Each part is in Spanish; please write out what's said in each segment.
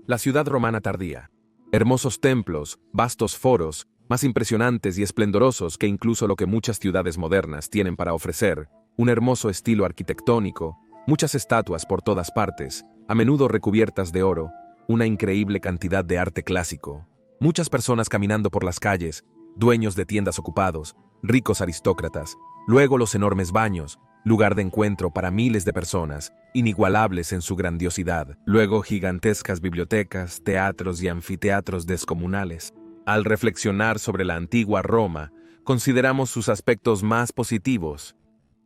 La ciudad romana tardía. Hermosos templos, vastos foros, más impresionantes y esplendorosos que incluso lo que muchas ciudades modernas tienen para ofrecer, un hermoso estilo arquitectónico, muchas estatuas por todas partes, a menudo recubiertas de oro, una increíble cantidad de arte clásico, muchas personas caminando por las calles, dueños de tiendas ocupados, ricos aristócratas, luego los enormes baños, lugar de encuentro para miles de personas, inigualables en su grandiosidad, luego gigantescas bibliotecas, teatros y anfiteatros descomunales. Al reflexionar sobre la antigua Roma, consideramos sus aspectos más positivos.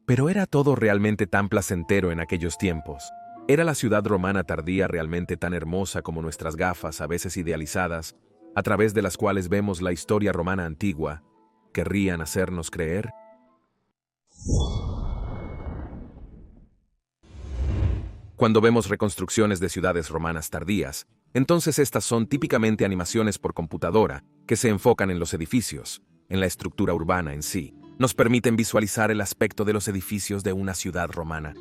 Pero ¿era todo realmente tan placentero en aquellos tiempos? ¿Era la ciudad romana tardía realmente tan hermosa como nuestras gafas, a veces idealizadas, a través de las cuales vemos la historia romana antigua, querrían hacernos creer? Cuando vemos reconstrucciones de ciudades romanas tardías, entonces estas son típicamente animaciones por computadora que se enfocan en los edificios, en la estructura urbana en sí. Nos permiten visualizar el aspecto de los edificios de una ciudad romana.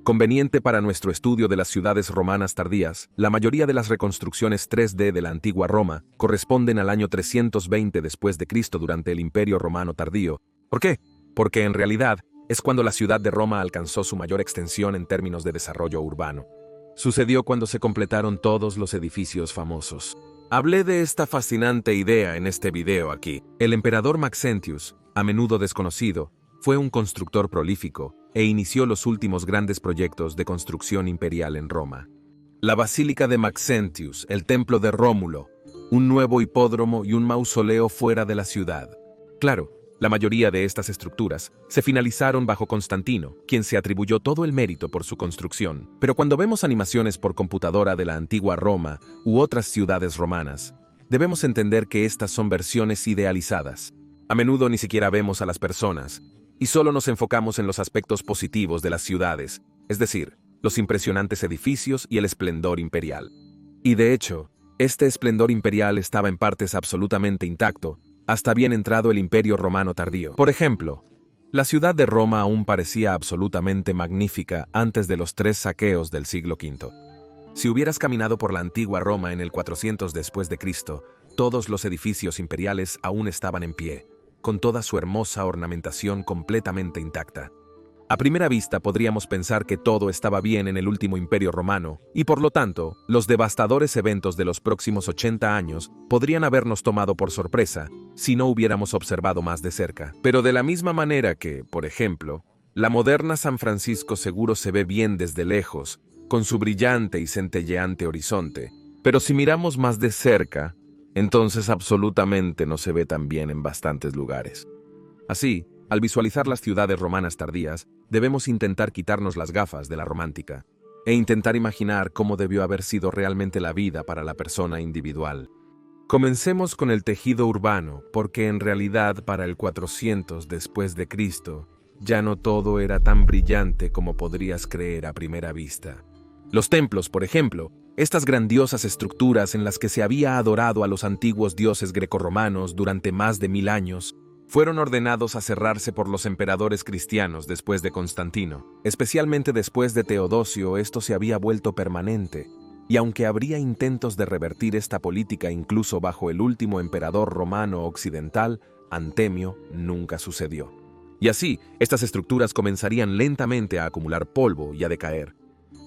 Conveniente para nuestro estudio de las ciudades romanas tardías, la mayoría de las reconstrucciones 3D de la antigua Roma corresponden al año 320 después de Cristo durante el Imperio Romano tardío. ¿Por qué? Porque en realidad es cuando la ciudad de Roma alcanzó su mayor extensión en términos de desarrollo urbano. Sucedió cuando se completaron todos los edificios famosos. Hablé de esta fascinante idea en este video aquí. El emperador Maxentius, a menudo desconocido, fue un constructor prolífico e inició los últimos grandes proyectos de construcción imperial en Roma. La Basílica de Maxentius, el Templo de Rómulo, un nuevo hipódromo y un mausoleo fuera de la ciudad. Claro, la mayoría de estas estructuras se finalizaron bajo Constantino, quien se atribuyó todo el mérito por su construcción. Pero cuando vemos animaciones por computadora de la antigua Roma u otras ciudades romanas, debemos entender que estas son versiones idealizadas. A menudo ni siquiera vemos a las personas, y solo nos enfocamos en los aspectos positivos de las ciudades, es decir, los impresionantes edificios y el esplendor imperial. Y de hecho, este esplendor imperial estaba en partes absolutamente intacto, hasta bien entrado el Imperio Romano tardío. Por ejemplo, la ciudad de Roma aún parecía absolutamente magnífica antes de los 3 saqueos del siglo V. Si hubieras caminado por la antigua Roma en el 400 después de Cristo, todos los edificios imperiales aún estaban en pie, con toda su hermosa ornamentación completamente intacta. A primera vista podríamos pensar que todo estaba bien en el último imperio romano, y por lo tanto, los devastadores eventos de los próximos 80 años podrían habernos tomado por sorpresa si no hubiéramos observado más de cerca. Pero de la misma manera que, por ejemplo, la moderna San Francisco seguro se ve bien desde lejos, con su brillante y centelleante horizonte, pero si miramos más de cerca, entonces absolutamente no se ve tan bien en bastantes lugares. Así, al visualizar las ciudades romanas tardías, debemos intentar quitarnos las gafas de la romántica e intentar imaginar cómo debió haber sido realmente la vida para la persona individual. Comencemos con el tejido urbano, porque en realidad para el 400 después de Cristo, ya no todo era tan brillante como podrías creer a primera vista. Los templos, por ejemplo, estas grandiosas estructuras en las que se había adorado a los antiguos dioses grecorromanos durante más de 1000 años, fueron ordenados a cerrarse por los emperadores cristianos después de Constantino. Especialmente después de Teodosio, esto se había vuelto permanente, y aunque habría intentos de revertir esta política incluso bajo el último emperador romano occidental, Antemio, nunca sucedió. Y así, estas estructuras comenzarían lentamente a acumular polvo y a decaer.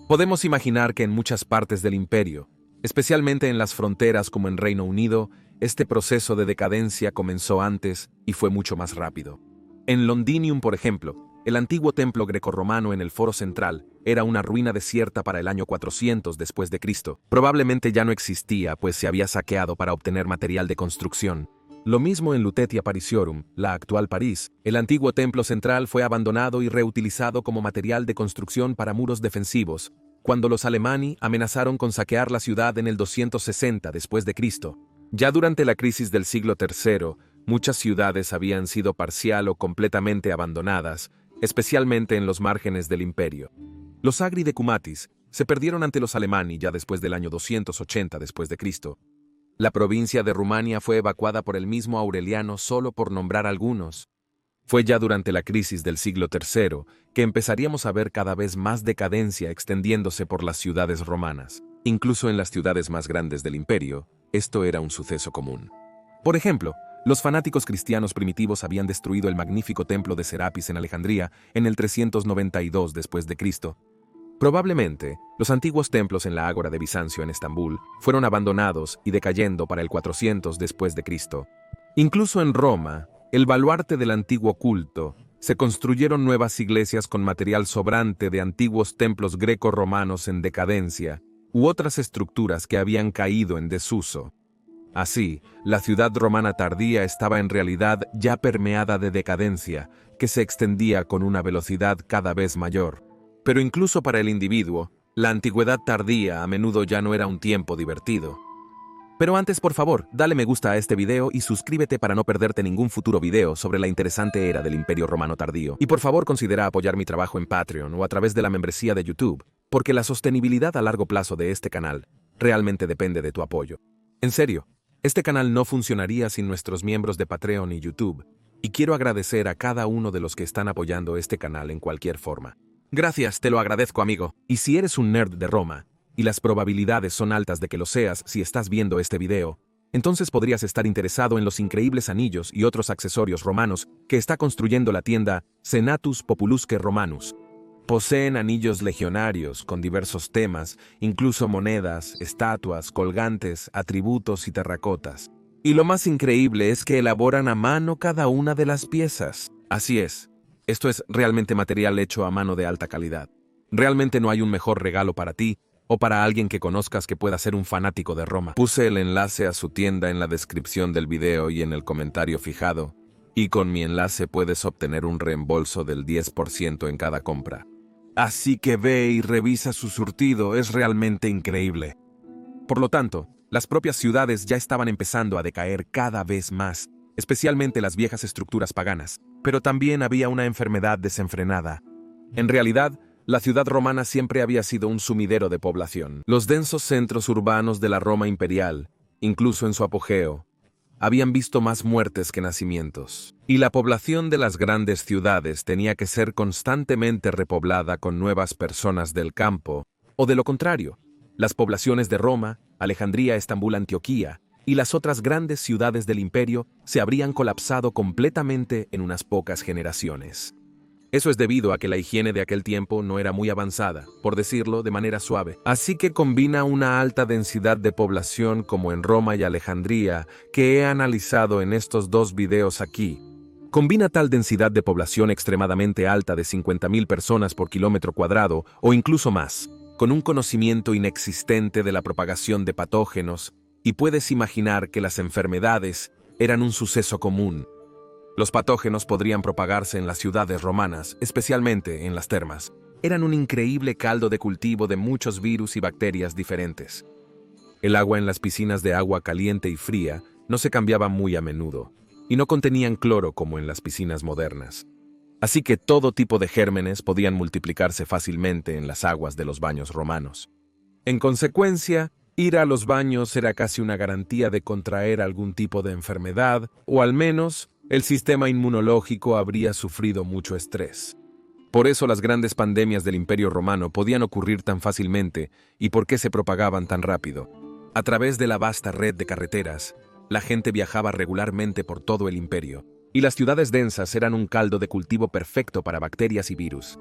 Podemos imaginar que en muchas partes del imperio, especialmente en las fronteras como en Reino Unido, este proceso de decadencia comenzó antes y fue mucho más rápido. En Londinium, por ejemplo, el antiguo templo grecorromano en el Foro Central era una ruina desierta para el año 400 después de Cristo. Probablemente ya no existía, pues se había saqueado para obtener material de construcción. Lo mismo en Lutetia Parisiorum, la actual París. El antiguo templo central fue abandonado y reutilizado como material de construcción para muros defensivos, cuando los Alemanni amenazaron con saquear la ciudad en el 260 después de Cristo. Ya durante la crisis del siglo III, muchas ciudades habían sido parcial o completamente abandonadas, especialmente en los márgenes del imperio. Los Agri Decumatis se perdieron ante los Alemanni ya después del año 280 después de Cristo. La provincia de Rumania fue evacuada por el mismo Aureliano solo por nombrar algunos. Fue ya durante la crisis del siglo III que empezaríamos a ver cada vez más decadencia extendiéndose por las ciudades romanas. Incluso en las ciudades más grandes del imperio, esto era un suceso común. Por ejemplo, los fanáticos cristianos primitivos habían destruido el magnífico templo de Serapis en Alejandría en el 392 después de Cristo. Probablemente, los antiguos templos en la Ágora de Bizancio en Estambul fueron abandonados y decayendo para el 400 después de Cristo. Incluso en Roma, el baluarte del antiguo culto, se construyeron nuevas iglesias con material sobrante de antiguos templos greco-romanos en decadencia, u otras estructuras que habían caído en desuso. Así, la ciudad romana tardía estaba en realidad ya permeada de decadencia, que se extendía con una velocidad cada vez mayor. Pero incluso para el individuo, la antigüedad tardía a menudo ya no era un tiempo divertido. Pero antes, por favor, dale me gusta a este video y suscríbete para no perderte ningún futuro video sobre la interesante era del Imperio Romano tardío. Y por favor considera apoyar mi trabajo en Patreon o a través de la membresía de YouTube, porque la sostenibilidad a largo plazo de este canal realmente depende de tu apoyo. En serio, este canal no funcionaría sin nuestros miembros de Patreon y YouTube, y quiero agradecer a cada uno de los que están apoyando este canal en cualquier forma. Gracias, te lo agradezco, amigo. Y si eres un nerd de Roma, y las probabilidades son altas de que lo seas si estás viendo este video, entonces podrías estar interesado en los increíbles anillos y otros accesorios romanos que está construyendo la tienda Senatus Populusque Romanus. Poseen anillos legionarios con diversos temas, incluso monedas, estatuas, colgantes, atributos y terracotas. Y lo más increíble es que elaboran a mano cada una de las piezas. Así es, esto es realmente material hecho a mano de alta calidad. Realmente no hay un mejor regalo para ti o para alguien que conozcas que pueda ser un fanático de Roma. Puse el enlace a su tienda en la descripción del video y en el comentario fijado, y con mi enlace puedes obtener un reembolso del 10% en cada compra. Así que ve y revisa su surtido, es realmente increíble. Por lo tanto, las propias ciudades ya estaban empezando a decaer cada vez más, especialmente las viejas estructuras paganas, pero también había una enfermedad desenfrenada. En realidad, la ciudad romana siempre había sido un sumidero de población. Los densos centros urbanos de la Roma imperial, incluso en su apogeo, habían visto más muertes que nacimientos. Y la población de las grandes ciudades tenía que ser constantemente repoblada con nuevas personas del campo, o de lo contrario, las poblaciones de Roma, Alejandría, Estambul, Antioquía y las otras grandes ciudades del imperio se habrían colapsado completamente en unas pocas generaciones. Eso es debido a que la higiene de aquel tiempo no era muy avanzada, por decirlo de manera suave. Así que combina una alta densidad de población como en Roma y Alejandría, que he analizado en estos dos videos aquí. Combina tal densidad de población extremadamente alta de 50.000 personas por kilómetro cuadrado o incluso más, con un conocimiento inexistente de la propagación de patógenos, y puedes imaginar que las enfermedades eran un suceso común. Los patógenos podrían propagarse en las ciudades romanas, especialmente en las termas. Eran un increíble caldo de cultivo de muchos virus y bacterias diferentes. El agua en las piscinas de agua caliente y fría no se cambiaba muy a menudo, y no contenían cloro como en las piscinas modernas. Así que todo tipo de gérmenes podían multiplicarse fácilmente en las aguas de los baños romanos. En consecuencia, ir a los baños era casi una garantía de contraer algún tipo de enfermedad, o al menos el sistema inmunológico habría sufrido mucho estrés. Por eso las grandes pandemias del Imperio Romano podían ocurrir tan fácilmente y por qué se propagaban tan rápido. A través de la vasta red de carreteras, la gente viajaba regularmente por todo el imperio, y las ciudades densas eran un caldo de cultivo perfecto para bacterias y virus.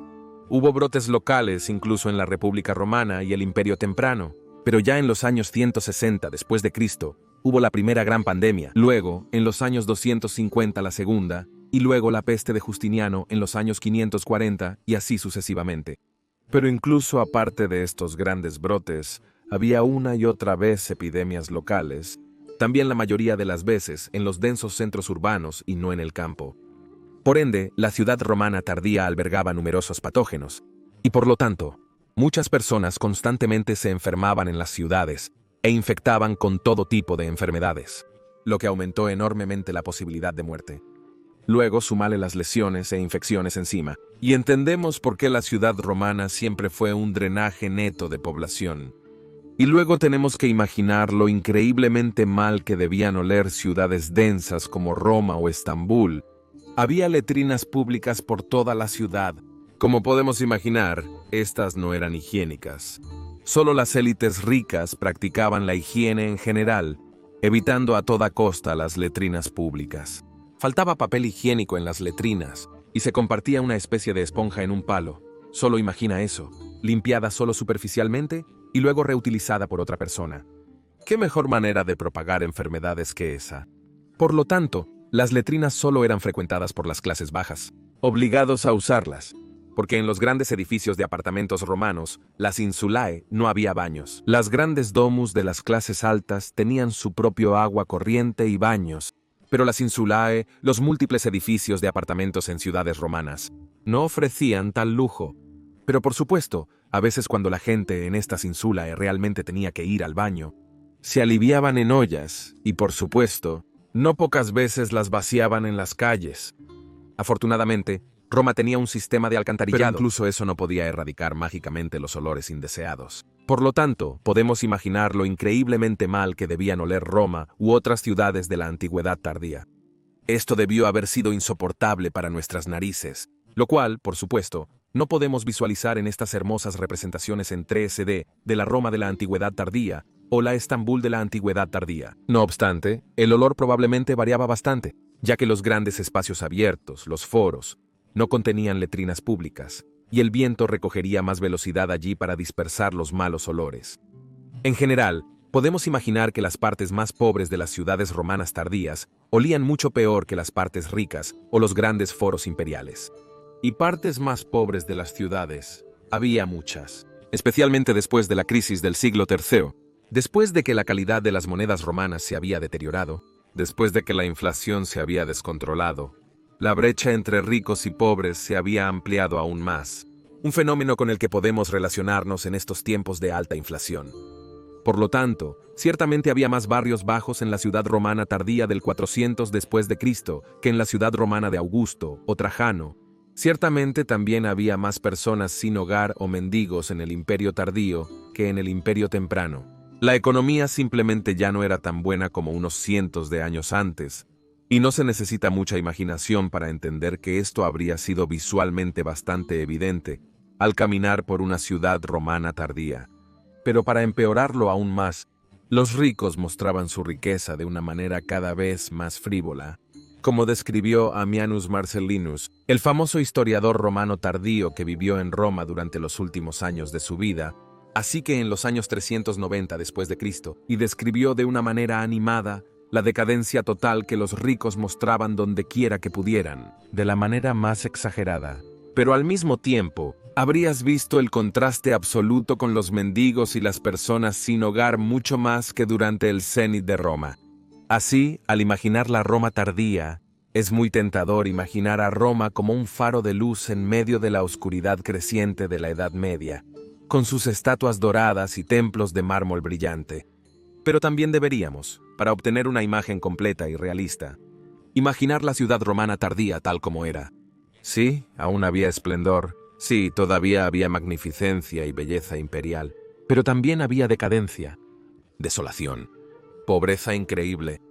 Hubo brotes locales incluso en la República Romana y el Imperio temprano, pero ya en los años 160 después de Cristo, hubo la primera gran pandemia, luego, en los años 250 la segunda, y luego la peste de Justiniano en los años 540 y así sucesivamente. Pero incluso aparte de estos grandes brotes, había una y otra vez epidemias locales, también la mayoría de las veces en los densos centros urbanos y no en el campo. Por ende, la ciudad romana tardía albergaba numerosos patógenos, y por lo tanto, muchas personas constantemente se enfermaban en las ciudades, e infectaban con todo tipo de enfermedades, lo que aumentó enormemente la posibilidad de muerte. Luego sumale las lesiones e infecciones encima, y entendemos por qué la ciudad romana siempre fue un drenaje neto de población. Y luego tenemos que imaginar lo increíblemente mal que debían oler ciudades densas como Roma o Estambul. Había letrinas públicas por toda la ciudad. Como podemos imaginar, estas no eran higiénicas. Solo las élites ricas practicaban la higiene en general, evitando a toda costa las letrinas públicas. Faltaba papel higiénico en las letrinas y se compartía una especie de esponja en un palo. Solo imagina eso, limpiada solo superficialmente y luego reutilizada por otra persona. ¿Qué mejor manera de propagar enfermedades que esa? Por lo tanto, las letrinas solo eran frecuentadas por las clases bajas, obligados a usarlas, porque en los grandes edificios de apartamentos romanos, las insulae, no había baños. Las grandes domus de las clases altas tenían su propio agua corriente y baños, pero las insulae, los múltiples edificios de apartamentos en ciudades romanas, no ofrecían tal lujo. Pero por supuesto, a veces cuando la gente en estas insulae realmente tenía que ir al baño, se aliviaban en ollas y, por supuesto, no pocas veces las vaciaban en las calles. Afortunadamente, Roma tenía un sistema de alcantarillado, pero incluso eso no podía erradicar mágicamente los olores indeseados. Por lo tanto, podemos imaginar lo increíblemente mal que debían oler Roma u otras ciudades de la antigüedad tardía. Esto debió haber sido insoportable para nuestras narices, lo cual, por supuesto, no podemos visualizar en estas hermosas representaciones en 3D de la Roma de la antigüedad tardía o la Estambul de la antigüedad tardía. No obstante, el olor probablemente variaba bastante, ya que los grandes espacios abiertos, los foros, no contenían letrinas públicas, y el viento recogería más velocidad allí para dispersar los malos olores. En general, podemos imaginar que las partes más pobres de las ciudades romanas tardías olían mucho peor que las partes ricas o los grandes foros imperiales. Y partes más pobres de las ciudades, había muchas, especialmente después de la crisis del siglo III, después de que la calidad de las monedas romanas se había deteriorado, después de que la inflación se había descontrolado. La brecha entre ricos y pobres se había ampliado aún más, un fenómeno con el que podemos relacionarnos en estos tiempos de alta inflación. Por lo tanto, ciertamente había más barrios bajos en la ciudad romana tardía del 400 después de Cristo que en la ciudad romana de Augusto o Trajano. Ciertamente también había más personas sin hogar o mendigos en el imperio tardío que en el imperio temprano. La economía simplemente ya no era tan buena como unos cientos de años antes, y no se necesita mucha imaginación para entender que esto habría sido visualmente bastante evidente al caminar por una ciudad romana tardía. Pero para empeorarlo aún más, los ricos mostraban su riqueza de una manera cada vez más frívola. Como describió Ammianus Marcellinus, el famoso historiador romano tardío que vivió en Roma durante los últimos años de su vida, así que en los años 390 después de Cristo, y describió de una manera animada la decadencia total que los ricos mostraban donde quiera que pudieran, de la manera más exagerada. Pero al mismo tiempo, habrías visto el contraste absoluto con los mendigos y las personas sin hogar mucho más que durante el cenit de Roma. Así, al imaginar la Roma tardía, es muy tentador imaginar a Roma como un faro de luz en medio de la oscuridad creciente de la Edad Media, con sus estatuas doradas y templos de mármol brillante. Pero también deberíamos, para obtener una imagen completa y realista, imaginar la ciudad romana tardía tal como era. Sí, aún había esplendor, sí, todavía había magnificencia y belleza imperial, pero también había decadencia, desolación, pobreza increíble,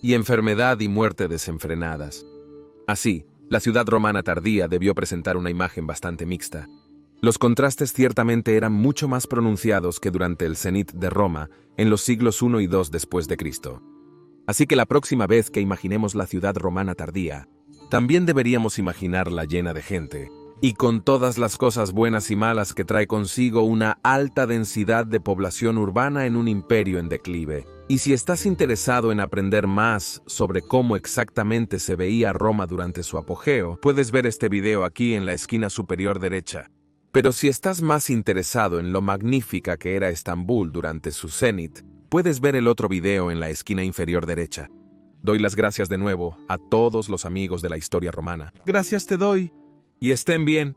y enfermedad y muerte desenfrenadas. Así, la ciudad romana tardía debió presentar una imagen bastante mixta. Los contrastes ciertamente eran mucho más pronunciados que durante el cenit de Roma en los siglos I y II después de Cristo. Así que la próxima vez que imaginemos la ciudad romana tardía, también deberíamos imaginarla llena de gente, y con todas las cosas buenas y malas que trae consigo una alta densidad de población urbana en un imperio en declive. Y si estás interesado en aprender más sobre cómo exactamente se veía Roma durante su apogeo, puedes ver este video aquí en la esquina superior derecha. Pero si estás más interesado en lo magnífica que era Estambul durante su cenit, puedes ver el otro video en la esquina inferior derecha. Doy las gracias de nuevo a todos los amigos de la historia romana. Gracias te doy. Y estén bien.